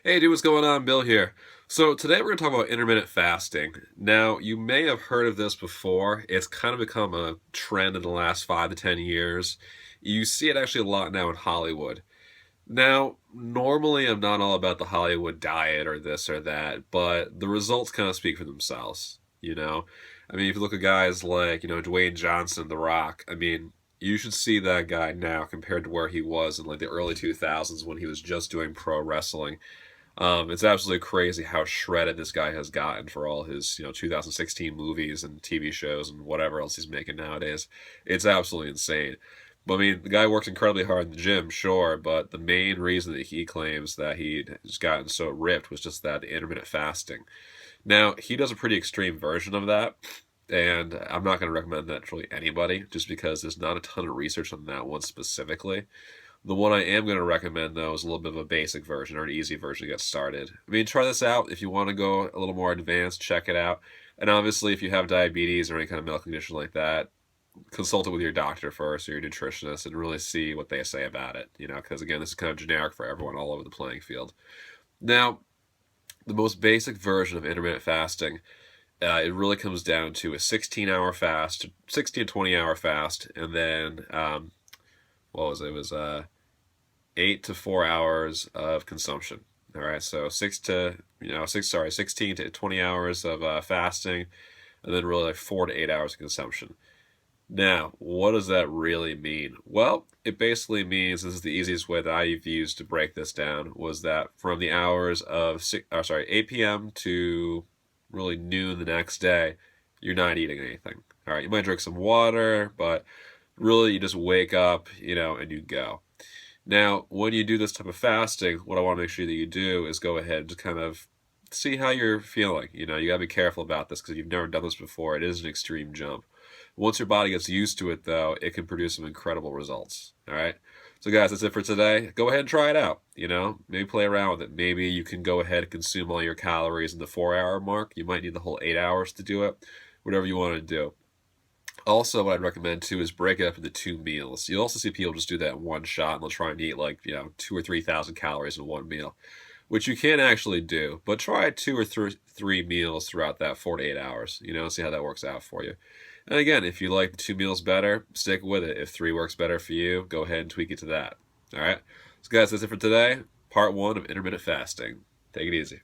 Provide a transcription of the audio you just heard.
Hey dude, what's going on? Bill here. So today we're going to talk about intermittent fasting. Now, you may have heard of this before. It's kind of become a trend in the last 5 to 10 years. You see it actually a lot now in Hollywood. Now, normally I'm not all about the Hollywood diet or this or that, but the results kind of speak for themselves, you know? I mean, if you look at guys like, Dwayne Johnson, The Rock, I mean, you should see that guy now compared to where he was in like the early 2000s when he was just doing pro wrestling. It's absolutely crazy how shredded this guy has gotten for all his, 2016 movies and TV shows and whatever else he's making nowadays. It's absolutely insane. But I mean, the guy worked incredibly hard in the gym, sure, but the main reason that he claims that he'd just gotten so ripped was just that intermittent fasting. Now, he does a pretty extreme version of that, and I'm not going to recommend that to really anybody just because there's not a ton of research on that one specifically. The one I am going to recommend, though, is a little bit of a basic version or an easy version to get started. I mean, try this out. If you want to go a little more advanced, check it out. And obviously, if you have diabetes or any kind of medical condition like that, consult it with your doctor first or your nutritionist and really see what they say about it, because again, this is kind of generic for everyone all over the playing field. Now, the most basic version of intermittent fasting, it really comes down to a 16-hour fast, 16 to 20-hour fast, and then, what was it? It was 8 to 4 hours of consumption. All right, so 16 to 20 hours of fasting, and then really like 4 to 8 hours of consumption. Now, what does that really mean? Well, it basically means this is the easiest way that I've used to break this down was that from the hours of 8 p.m. to really noon the next day, you're not eating anything. All right, you might drink some water, but really you just wake up, and you go. Now, when you do this type of fasting, what I want to make sure that you do is go ahead and just kind of see how you're feeling. You got to be careful about this because you've never done this before. It is an extreme jump. Once your body gets used to it, though, it can produce some incredible results. All right. So, guys, that's it for today. Go ahead and try it out. Maybe play around with it. Maybe you can go ahead and consume all your calories in the 4 hour mark. You might need the whole 8 hours to do it. Whatever you want to do. Also, what I'd recommend too is break it up into two meals. You'll also see people just do that in one shot, and they'll try and eat like 2 or 3 thousand calories in one meal, which you can actually do. But try two or three meals throughout that 4 to 8 hours. See how that works out for you. And again, if you like the two meals better, stick with it. If three works better for you, go ahead and tweak it to that. All right. So, guys, that's it for today. Part one of intermittent fasting. Take it easy.